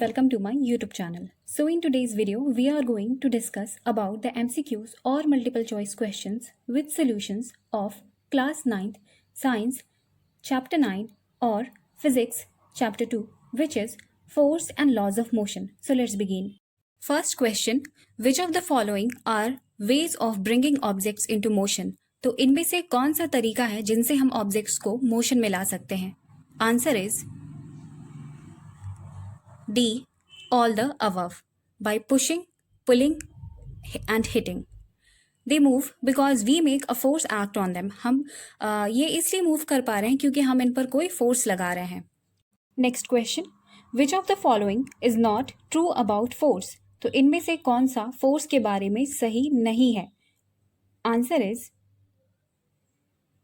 welcome to my YouTube channel. So in today's video, we are going to discuss about the MCQs or multiple choice questions with solutions of class 9th Science Chapter 9 or Physics Chapter 2, which is Force and Laws of Motion. So let's begin. First question, which of the following are ways of bringing objects into motion? तो इनमें से कौन सा तरीका है जिनसे हम objects को मोशन में ला सकते हैं? Answer is D. All the above. By pushing, pulling and hitting. They move because we make a force act on them. हम ये इसलिए मूव कर पा रहे हैं क्योंकि हम इन पर कोई फोर्स लगा रहे हैं. Next question, which of the following is not true about force? तो इनमें से कौन सा फोर्स के बारे में सही नहीं है? Answer is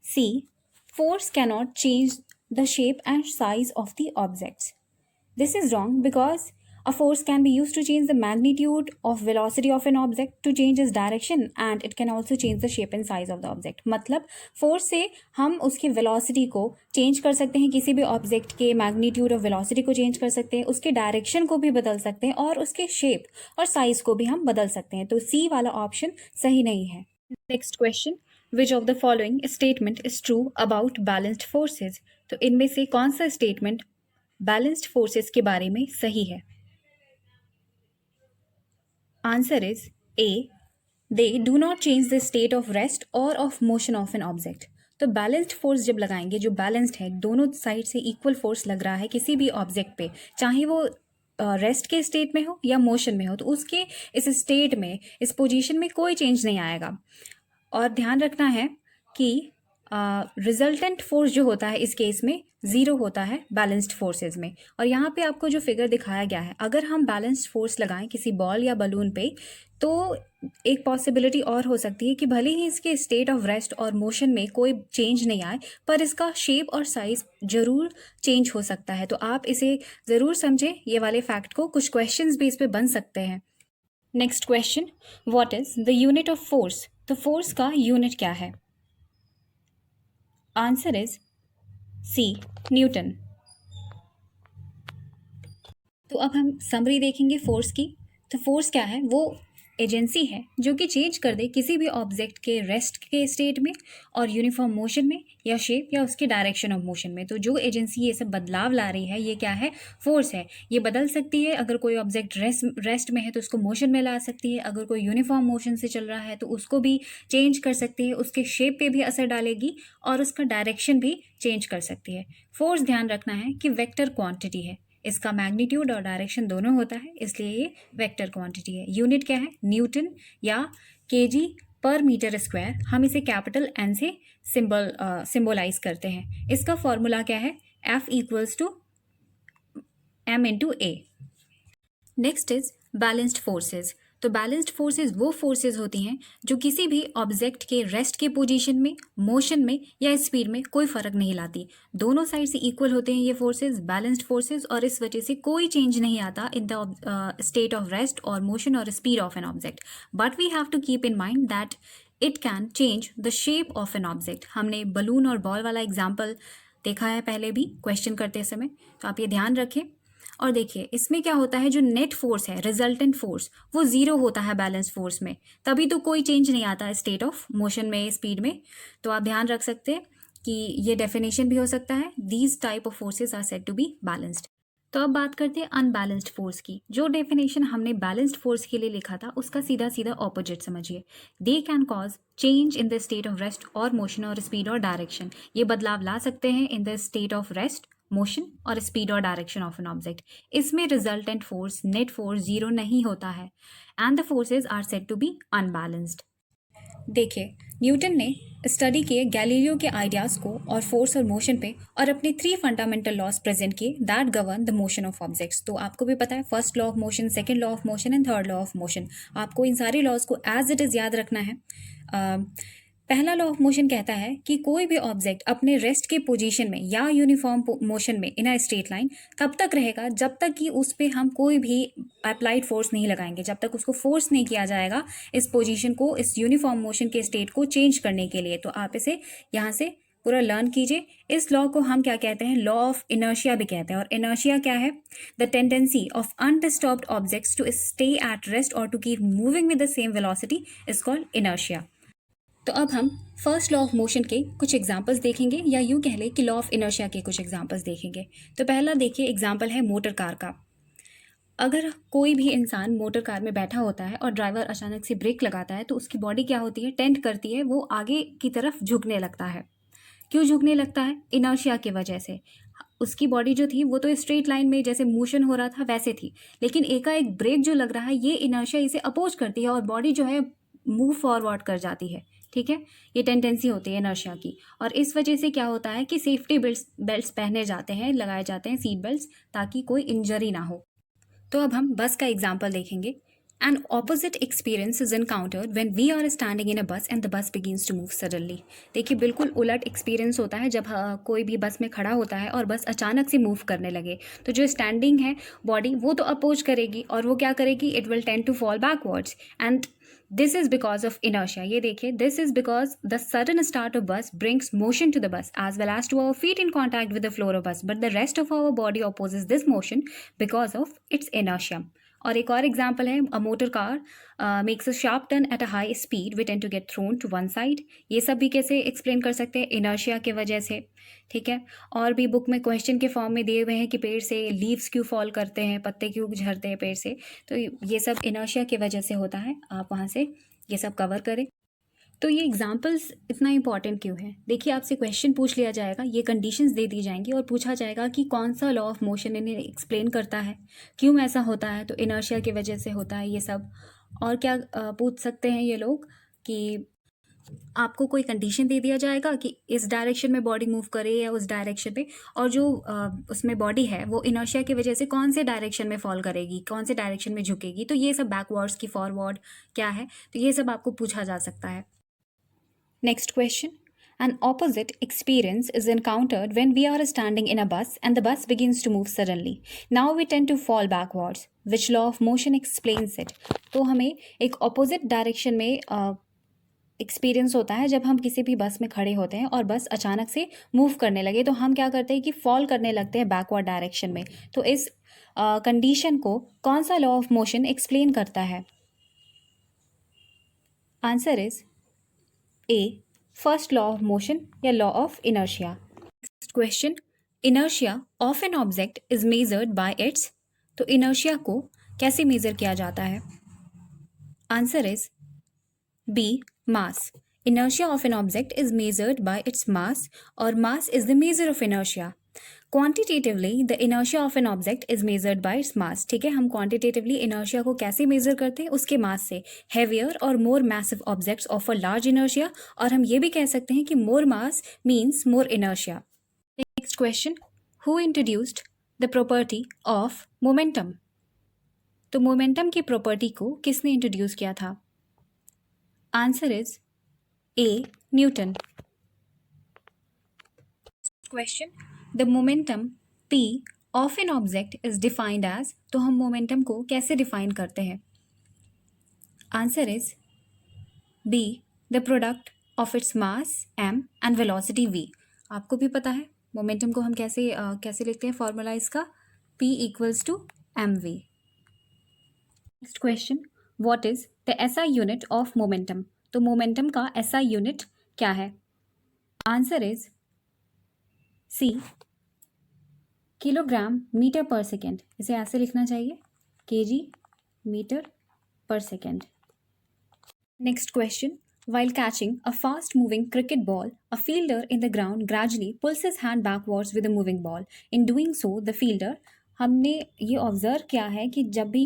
C. Force cannot change the shape and size of the objects. This is wrong because a force can be used to change the magnitude of velocity of an object, to change its direction, and it can also change the shape and size of the object. मतलब force से हम उसकी velocity को change कर सकते हैं, किसी भी ऑब्जेक्ट के मैग्नीट्यूड ऑफ वेलोसिटी को चेंज कर सकते हैं, उसके डायरेक्शन को भी बदल सकते हैं और उसके शेप और साइज को भी हम बदल सकते हैं. तो सी वाला ऑप्शन सही नहीं है. Next question, which of the following statement is true about balanced forces? तो इनमें से कौन सा स्टेटमेंट बैलेंस्ड फोर्सेस के बारे में सही है? Answer is A. They do not change the state of rest और of motion of an object. तो बैलेंस्ड फोर्स जब लगाएंगे, जो बैलेंस्ड है, दोनों साइड से इक्वल फोर्स लग रहा है किसी भी ऑब्जेक्ट पे, चाहे वो रेस्ट के स्टेट में हो या मोशन में हो, तो उसके इस स्टेट में, इस पोजीशन में कोई चेंज नहीं आएगा. और ध्यान रखना है कि रिजल्टेंट फोर्स जो होता है इस केस में ज़ीरो होता है बैलेंस्ड फोर्सेस में. और यहाँ पे आपको जो फिगर दिखाया गया है, अगर हम बैलेंस्ड फोर्स लगाएं किसी बॉल या बलून पे, तो एक पॉसिबिलिटी और हो सकती है कि भले ही इसके स्टेट ऑफ रेस्ट और मोशन में कोई चेंज नहीं आए, पर इसका शेप और साइज जरूर चेंज हो सकता है. तो आप इसे ज़रूर समझें, ये वाले फैक्ट को. कुछ क्वेश्चंस भी इस पे बन सकते हैं. Next question, what is the unit of force? तो फोर्स का यूनिट क्या है? Answer is C. न्यूटन. तो अब हम समरी देखेंगे फोर्स की. तो फोर्स क्या है? वो एजेंसी है जो कि चेंज कर दे किसी भी ऑब्जेक्ट के रेस्ट के स्टेट में और यूनिफॉर्म मोशन में या शेप या उसके डायरेक्शन ऑफ मोशन में. तो जो एजेंसी ये सब बदलाव ला रही है, ये क्या है? फोर्स है. ये बदल सकती है. अगर कोई ऑब्जेक्ट रेस्ट में है तो उसको मोशन में ला सकती है. अगर कोई यूनिफॉर्म मोशन से चल रहा है तो उसको भी चेंज कर सकती है. उसके शेप पे भी असर डालेगी और उसका डायरेक्शन भी चेंज कर सकती है. फोर्स, ध्यान रखना है कि वेक्टर क्वांटिटी है. इसका मैग्नीट्यूड और डायरेक्शन दोनों होता है, इसलिए ये वेक्टर क्वांटिटी है. यूनिट क्या है? न्यूटन या केजी पर मीटर स्क्वायर. हम इसे कैपिटल एन से सिंबलाइज करते हैं. इसका फॉर्मूला क्या है? F equals to m into A. Next is balanced forces. तो बैलेंस्ड फोर्सेज वो फोर्सेज होती हैं जो किसी भी ऑब्जेक्ट के रेस्ट के पोजीशन में, मोशन में या स्पीड में कोई फर्क नहीं लाती. दोनों साइड से इक्वल होते हैं ये फोर्सेज, बैलेंस्ड फोर्सेज, और इस वजह से कोई चेंज नहीं आता in the state of rest और मोशन और speed of an object. But we have to keep in mind that it can change the shape of an object. हमने बलून और बॉल वाला एग्जाम्पल देखा है पहले भी क्वेश्चन करते समय, तो आप ये ध्यान रखें. और देखिए इसमें क्या होता है, जो नेट फोर्स है, रिजल्टेंट फोर्स, वो ज़ीरो होता है बैलेंस फोर्स में. तभी तो कोई चेंज नहीं आता है स्टेट ऑफ मोशन में, स्पीड में. तो आप ध्यान रख सकते हैं कि ये डेफिनेशन भी हो सकता है, these type of forces are said to be balanced. तो अब बात करते हैं अनबैलेंस्ड फोर्स की. जो डेफिनेशन हमने बैलेंस्ड फोर्स के लिए लिखा था, उसका सीधा सीधा ऑपोजिट समझिए. They can cause change in the state of rest और मोशन और स्पीड और डायरेक्शन. ये बदलाव ला सकते हैं in the state of rest, motion और स्पीड और डायरेक्शन ऑफ एन ऑब्जेक्ट. इसमें resultant force, net force, zero नहीं होता है. And the forces are said to be unbalanced. देखिए, न्यूटन ने स्टडी किए गैलीलियो के आइडियाज़ को और फोर्स और मोशन पे, और अपने 3 फंडामेंटल लॉज प्रेजेंट किए that govern the motion of objects. तो आपको भी पता है, first law of motion, second law of motion and third law of motion. आपको इन सारे लॉज को एज इट इज़ याद रखना है. पहला लॉ ऑफ मोशन कहता है कि कोई भी ऑब्जेक्ट अपने रेस्ट के पोजीशन में या यूनिफॉर्म मोशन में इन अ स्ट्रेट लाइन कब तक रहेगा? जब तक कि उस पर हम कोई भी अप्लाइड फोर्स नहीं लगाएंगे, जब तक उसको फोर्स नहीं किया जाएगा इस पोजीशन को, इस यूनिफॉर्म मोशन के स्टेट को चेंज करने के लिए. तो आप इसे यहाँ से पूरा लर्न कीजिए। इस लॉ को हम क्या कहते हैं, लॉ ऑफ इनर्शिया भी कहते हैं। और इनर्शिया क्या है, the tendency of undisturbed objects to stay at rest और to keep moving with the same velocity is called inertia. तो अब हम फर्स्ट लॉ ऑफ मोशन के कुछ एग्जांपल्स देखेंगे, या यूँ कह लें कि लॉ ऑफ इनर्शिया के कुछ एग्जांपल्स देखेंगे। तो पहला देखिए एग्जांपल है मोटर कार का। अगर कोई भी इंसान मोटर कार में बैठा होता है और ड्राइवर अचानक से ब्रेक लगाता है तो उसकी बॉडी क्या होती है, टेंट करती है, वो आगे की तरफ झुकने लगता है। क्यों झुकने लगता है, इनर्शिया की वजह से। उसकी बॉडी जो थी वो तो स्ट्रेट लाइन में जैसे मोशन हो रहा था वैसे थी, लेकिन एकाएक ब्रेक जो लग रहा है ये इनर्शिया इसे अपोज करती है और बॉडी जो है मूव फॉरवर्ड कर जाती है। ठीक है, ये टेंडेंसी होती है इनर्शिया की। और इस वजह से क्या होता है कि सेफ्टी बेल्ट्स पहने जाते हैं, लगाए जाते हैं सीट बेल्ट्स, ताकि कोई इंजरी ना हो। तो अब हम बस का एग्जाम्पल देखेंगे। An opposite experience is encountered when we are standing in a bus and the bus begins to move suddenly. देखिए बिल्कुल उलट एक्सपीरियंस होता है जब कोई भी बस में खड़ा होता है और बस अचानक से मूव करने लगे। तो जो स्टैंडिंग है बॉडी वो तो अपोज करेगी और वो क्या करेगी, it will tend to fall backwards and this is because of inertia. ये देखिए, this is because the sudden start of bus brings motion to the bus as well as to our feet in contact with the floor of bus, but the rest of our body opposes this motion because of its inertia. और एक और example है, a motor car makes a sharp turn at a high speed we tend to get thrown to one side. ये सब भी कैसे explain कर सकते हैं, इनर्शिया के वजह से। ठीक है, और भी बुक में क्वेश्चन के फॉर्म में दिए हुए हैं कि पेड़ से लीव्स क्यों फॉल करते हैं, पत्ते क्यों झड़ते हैं पेड़ से, तो ये सब इनर्शिया की वजह से होता है। आप वहाँ से ये सब कवर करें। तो ये एग्जाम्पल्स इतना इंपॉर्टेंट क्यों है, देखिए आपसे क्वेश्चन पूछ लिया जाएगा, ये कंडीशंस दे दी जाएंगी और पूछा जाएगा कि कौन सा लॉ ऑफ मोशन इन्हें एक्सप्लेन करता है, क्यों ऐसा होता है, तो इनर्शिया की वजह से होता है ये सब। और क्या पूछ सकते हैं ये लोग कि आपको कोई कंडीशन दे दिया जाएगा कि इस डायरेक्शन में बॉडी मूव करे या उस डायरेक्शन में, और जो उसमें बॉडी है वो इनर्शिया की वजह से कौन से डायरेक्शन में फॉल करेगी, कौन से डायरेक्शन में झुकेगी, तो ये सब बैकवर्ड्स की फॉरवर्ड क्या है, तो ये सब आपको पूछा जा सकता है। Next question. An opposite experience is encountered when we are standing in a bus and the bus begins to move suddenly. Now we tend to fall backwards. Which law of motion explains it? तो हमें एक opposite direction में experience होता है जब हम किसी भी बस में खड़े होते हैं और बस अचानक से मूव करने लगे, तो हम क्या करते हैं कि फॉल करने लगते हैं बैकवर्ड डायरेक्शन में। तो इस कंडीशन को कौन सा लॉ ऑफ मोशन एक्सप्लेन करता है? Answer is A. First law of motion या law of inertia. Next question. Inertia of an object is measured by its. तो inertia को कैसे मेजर किया जाता है? Answer is B. Mass. Inertia of an object is measured by its mass, और mass is the measure of inertia. Quantitatively, the inertia of an object is measured by its mass. ठीक है, हम quantitatively inertia को कैसे measure करते हैं? उसके mass से। Heavier or more massive objects offer large inertia, और हम ये भी कह सकते हैं कि more mass means more inertia. Next question. Who introduced the property of momentum? तो momentum की property को किसने introduce किया था? Answer is A. Newton. Question. The momentum P of an object is defined as. तो हम momentum को कैसे define करते हैं? Answer is B. The product of its mass m and velocity v. आपको भी पता है momentum को हम कैसे लिखते हैं, फॉर्मूला इसका P equals to mv. Next question. What is the SI unit of momentum? तो momentum का SI unit क्या है? Answer is C. Kilogram metre per second. इसे ऐसे लिखना चाहिए, kg metre per second. Next question. While catching a fast moving cricket ball, a fielder in the ground gradually pulls his hand backwards with a moving ball. In doing so, the fielder, हमने ये observe किया है कि जब भी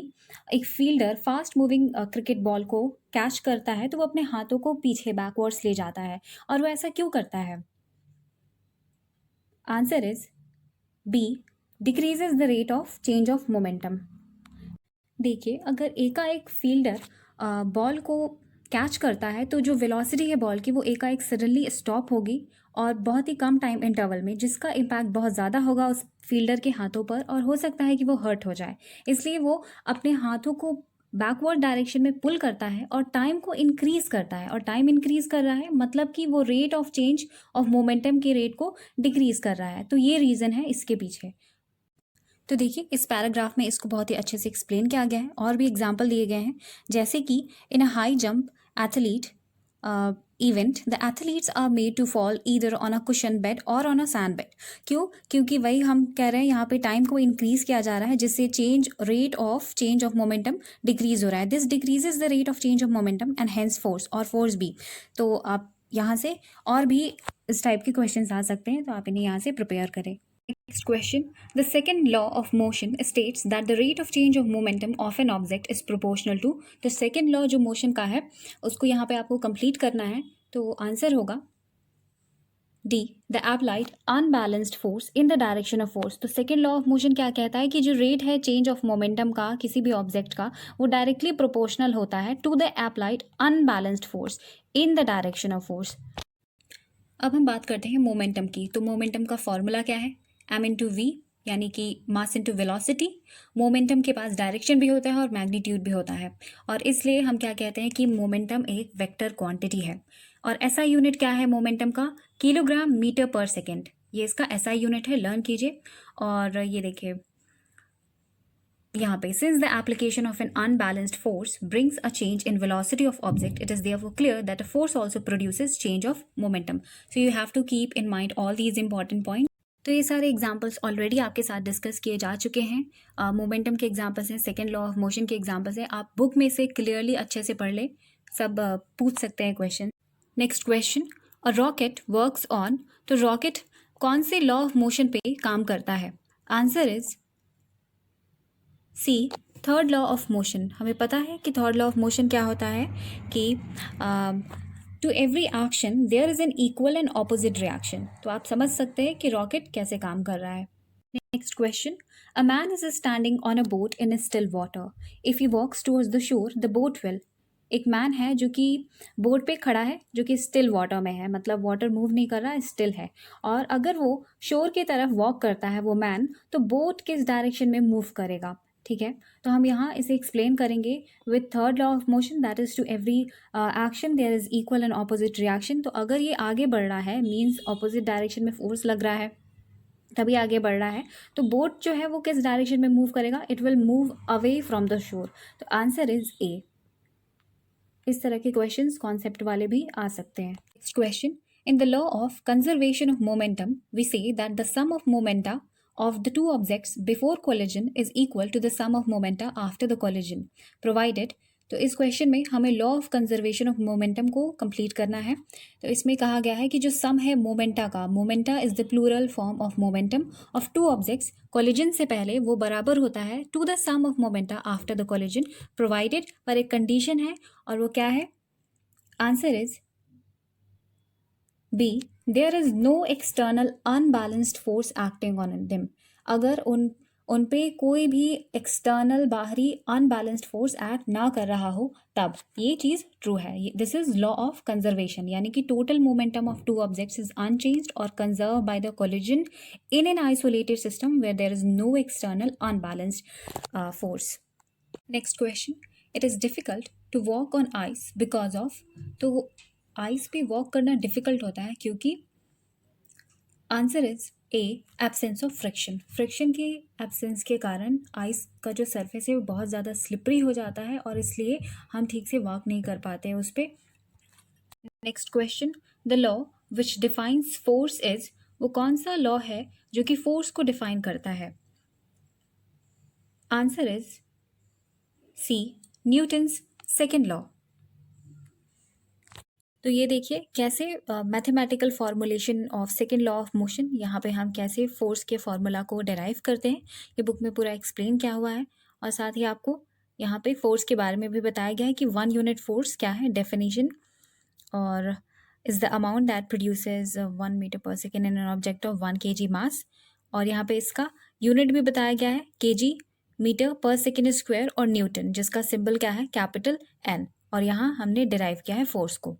एक fielder fast moving cricket ball को catch करता है तो वो अपने हाथों को पीछे बैकवर्ड्स ले जाता है, और वो ऐसा क्यों करता है? Answer is B. Decreases the rate of change of momentum. देखिए, अगर एकाएक फील्डर बॉल को कैच करता है तो जो वेलोसिटी है बॉल की वो एकाएक सडनली स्टॉप होगी और बहुत ही कम टाइम इंटरवल में, जिसका इम्पैक्ट बहुत ज़्यादा होगा उस फील्डर के हाथों पर और हो सकता है कि वो हर्ट हो जाए। इसलिए वो अपने हाथों को बैकवर्ड डायरेक्शन में पुल करता है और टाइम को इंक्रीज करता है, और टाइम इंक्रीज कर रहा है मतलब कि वो rate of change of momentum के रेट को डिक्रीज कर रहा है। तो ये रीज़न है इसके पीछे। तो देखिए इस पैराग्राफ में इसको बहुत ही अच्छे से एक्सप्लेन किया गया है और भी एग्जाम्पल दिए गए हैं, जैसे कि in a high jump athlete event the athletes are made to fall either on a cushion bed और ऑन अ सैंड बेड। क्यों? क्योंकि वही हम कह रहे हैं यहाँ पे टाइम को इंक्रीज किया जा रहा है, जिससे rate of change of momentum decrease हो रहा है। This decreases the rate of change of momentum and hence force, और फोर्स भी। तो आप यहाँ से और भी इस टाइप के क्वेश्चन आ सकते हैं, तो आप इन्हें यहाँ से प्रिपेयर करें। Next question. The second law of motion states that the rate of change of momentum of an object is proportional to। तो second law जो motion का है उसको यहाँ पे आपको complete करना है, तो आंसर होगा D, the applied unbalanced force in the direction of force। तो सेकेंड लॉ ऑफ मोशन क्या कहता है कि जो रेट है चेंज ऑफ मोमेंटम का किसी भी ऑब्जेक्ट का, वो डायरेक्टली प्रोपोर्शनल होता है to the applied unbalanced force in the direction of force. अब हम बात करते हैं मोमेंटम की। तो मोमेंटम का फॉर्मूला क्या है? m इंटू वी, यानी कि मास इंटू वेलोसिटी। मोमेंटम के पास डायरेक्शन भी होता है और मैग्नीट्यूड भी होता है, और इसलिए हम क्या कहते हैं कि मोमेंटम एक वेक्टर क्वांटिटी है। और एसआई यूनिट क्या है मोमेंटम का? किलोग्राम मीटर पर सेकेंड, ये इसका एसआई यूनिट है, लर्न कीजिए। और ये देखिए यहाँ पे, since the application of an unbalanced force brings a change in velocity of object, it is therefore clear that a force also produces change of momentum. So you have to keep in mind all these important point. तो ये सारे examples already आपके साथ discuss किए जा चुके हैं। Momentum के एग्जाम्पल्स हैं, सेकेंड लॉ ऑफ मोशन के एग्जाम्पल्स हैं। आप बुक में से क्लियरली अच्छे से पढ़ ले, सब पूछ सकते हैं question. Next question, a rocket works on. तो रॉकेट कौन से लॉ ऑफ मोशन पे काम करता है? Answer is C, third law of motion. हमें पता है कि थर्ड लॉ ऑफ मोशन क्या होता है कि to every action there is an equal and opposite reaction. तो आप समझ सकते हैं कि रॉकेट कैसे काम कर रहा है। Next question, a man is standing on a boat in a still water, if he walks towards the shore the boat will. एक मैन है जो कि बोट पे खड़ा है, जो कि स्टिल वाटर में है, मतलब वाटर मूव नहीं कर रहा है, स्टिल है। और अगर वो शोर की तरफ वॉक करता है वो मैन, तो बोट किस डायरेक्शन में मूव करेगा? ठीक है, तो हम यहाँ इसे एक्सप्लेन करेंगे with third law of motion, that is to every action there is equal and opposite reaction. तो अगर ये आगे बढ़ रहा है मीन्स ऑपोजिट डायरेक्शन में फोर्स लग रहा है, तभी आगे बढ़ रहा है, तो बोट जो है वो किस डायरेक्शन में मूव करेगा? It will move away from the shore. तो आंसर इज ए। इस तरह के क्वेश्चंस कॉन्सेप्ट वाले भी आ सकते हैं। Next question, in the law of conservation of momentum we say that the sum of momenta of the two objects before collision is equal to the sum of momenta after the collision provided। तो इस question में हमें law of conservation of momentum को complete करना है। तो इसमें कहा गया है कि जो सम है मोमेंटा का, momenta is the plural form of momentum of two objects, collision से पहले वो बराबर होता है to the sum of momenta after the collision provided. पर एक कंडीशन है, और वो क्या है? Answer is B, there is no external unbalanced force acting on them. अगर उन पे कोई भी एक्सटर्नल बाहरी अनबैलेंस्ड फोर्स एक्ट ना कर रहा हो, तब ये चीज़ ट्रू है। This is law of conservation, यानी कि total momentum of two objects is unchanged और conserve by the collision in an isolated system where there is no external unbalanced force. Next question, it is difficult to walk on ice because of. तो ice पे walk करना difficult होता है क्योंकि answer is A, absence of friction. Friction के absence के कारण ice का जो सरफेस है वो बहुत ज़्यादा स्लिपरी हो जाता है, और इसलिए हम ठीक से वॉक नहीं कर पाते हैं उस पर। Next question, the law which defines force is. वो कौन सा लॉ है जो कि फोर्स को डिफाइन करता है? Answer is C, Newton's second law. तो ये देखिए कैसे mathematical formulation of second law of motion, यहाँ पे हम कैसे फोर्स के फॉर्मूला को डिराइव करते हैं, ये बुक में पूरा एक्सप्लेन किया हुआ है। और साथ ही आपको यहाँ पे फोर्स के बारे में भी बताया गया है कि 1 यूनिट फोर्स क्या है, डेफिनेशन, और is the amount that produces 1 metre per second in an object of 1 kg mass. और यहाँ पे इसका यूनिट भी बताया गया है, kg, metre per second square, और न्यूटन, जिसका सिंबल क्या है? Capital N। और यहाँ हमने डिराइव किया है फोर्स को।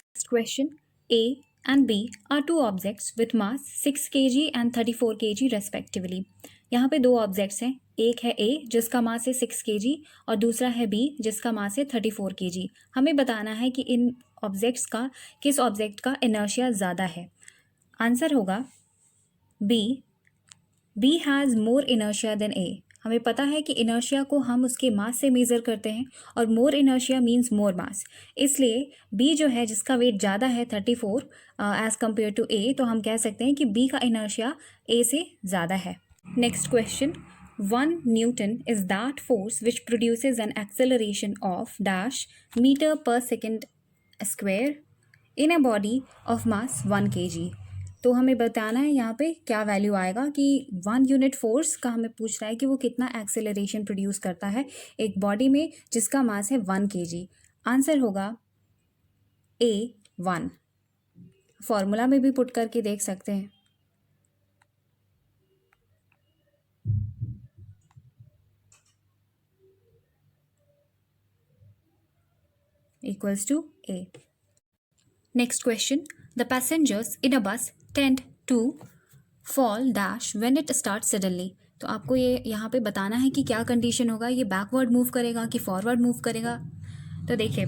Next question, A and B are two objects with mass 6 kg and 34 kg respectively. यहाँ पे 2 ऑब्जेक्ट्स हैं, एक है ए जिसका मास है 6 kg और दूसरा है बी जिसका मास है 34 kg। हमें बताना है कि इन ऑब्जेक्ट्स का किस ऑब्जेक्ट का इनर्शिया ज़्यादा है। आंसर होगा B has more inertia than A. हमें पता है कि इनर्शिया को हम उसके मास से मेज़र करते हैं और मोर इनर्शिया मीन्स मोर मास, इसलिए बी जो है जिसका वेट ज़्यादा है 34 एज़ कम्पेयर टू ए, तो हम कह सकते हैं कि बी का इनर्शिया ए से ज़्यादा है। Next question, 1 Newton is that force which produces an acceleration of dash meter per second square in a body of mass 1 kg। तो हमें बताना है यहाँ पे क्या वैल्यू आएगा कि 1 यूनिट फोर्स का हमें पूछ रहा है कि वो कितना एक्सेलरेशन प्रोड्यूस करता है एक बॉडी में जिसका मास है 1 kg। आंसर होगा A1। फॉर्मूला में भी पुट करके देख सकते हैं। equals to A। Next question, the passengers in a bus tend to fall dash when it starts suddenly। तो आपको ये यहाँ पे बताना है कि क्या कंडीशन होगा, ये बैकवर्ड मूव करेगा कि फॉरवर्ड मूव करेगा। तो देखिए,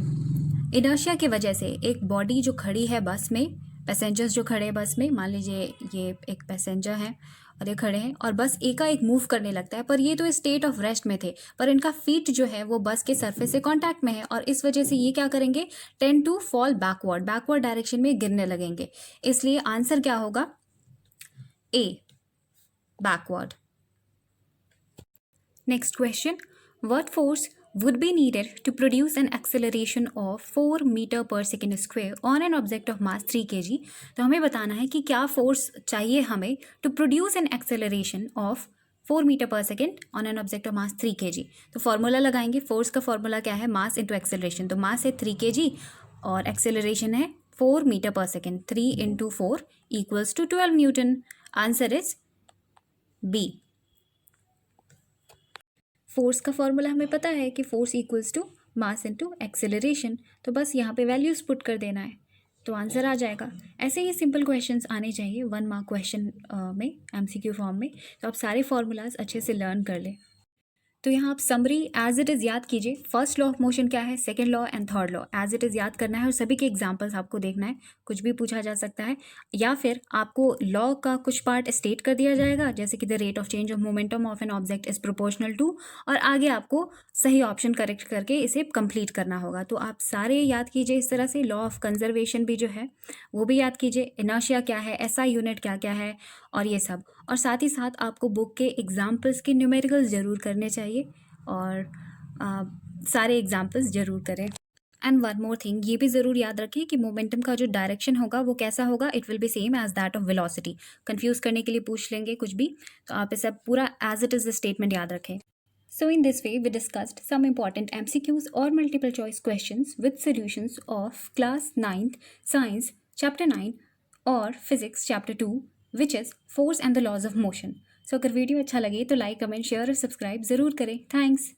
इनर्शिया की वजह से एक बॉडी जो खड़ी है बस में, पैसेंजर्स जो खड़े हैं बस में, मान लीजिए ये एक पैसेंजर है और ये खड़े हैं और बस एक मूव करने लगता है, पर ये तो स्टेट ऑफ रेस्ट में थे, पर इनका फीट जो है वो बस के सरफेस से कांटेक्ट में है और इस वजह से ये क्या करेंगे, tend to fall backward direction में गिरने लगेंगे। इसलिए आंसर क्या होगा, A, backward. Next question, what force would be needed to produce an acceleration of 4 meter per second square on an object of mass 3 kg। तो हमें बताना है कि क्या फोर्स चाहिए हमें to produce an acceleration of 4 meter per second on an object of mass 3 kg। तो formula लगाएंगे, फोर्स का फॉर्मूला क्या है, मास इंटू एक्सेलरेशन। तो मास है 3 kg और एक्सेलरेशन है 4 metre per second, 3 into 4 equals to 12 newton. Answer is B. Force का फॉर्मूला हमें पता है कि force equals to mass into acceleration, तो बस यहाँ पे वैल्यूज पुट कर देना है तो आंसर आ जाएगा। ऐसे ही सिंपल क्वेश्चंस आने चाहिए 1 मार्क क्वेश्चन में, एमसीक्यू फॉर्म में। तो आप सारे फॉर्मूलाज अच्छे से लर्न कर लें। तो यहाँ आप समरी एज इट इज़ याद कीजिए। फर्स्ट लॉ ऑफ मोशन क्या है, second law and third law as it is याद करना है और सभी के एग्जांपल्स आपको देखना है। कुछ भी पूछा जा सकता है या फिर आपको लॉ का कुछ पार्ट स्टेट कर दिया जाएगा, जैसे कि the rate of change of momentum of an object is proportional to, और आगे आपको सही ऑप्शन करेक्ट करके इसे कंप्लीट करना होगा। तो आप सारे याद कीजिए इस तरह से। लॉ ऑफ कंजर्वेशन भी जो है वो भी याद कीजिए, इनर्शिया क्या है, एसआई यूनिट क्या क्या है और ये सब। और साथ ही साथ आपको बुक के एग्जाम्पल्स के न्यूमेरिकल्स ज़रूर करने चाहिए और सारे एग्जाम्पल्स ज़रूर करें। एंड वन मोर थिंग, ये भी ज़रूर याद रखें कि मोमेंटम का जो डायरेक्शन होगा वो कैसा होगा, it will be same as that of velocity. Confuse करने के लिए पूछ लेंगे कुछ भी, तो आप इसे पूरा एज इट इज़ स्टेटमेंट याद रखें। So in this way, we discussed some important MCQs or multiple choice questions with solutions of class 9th Science Chapter 9 और Physics Chapter 2, which is Force and the Laws of Motion। So अगर video अच्छा लगे तो like, comment, share और subscribe ज़रूर करें। Thanks.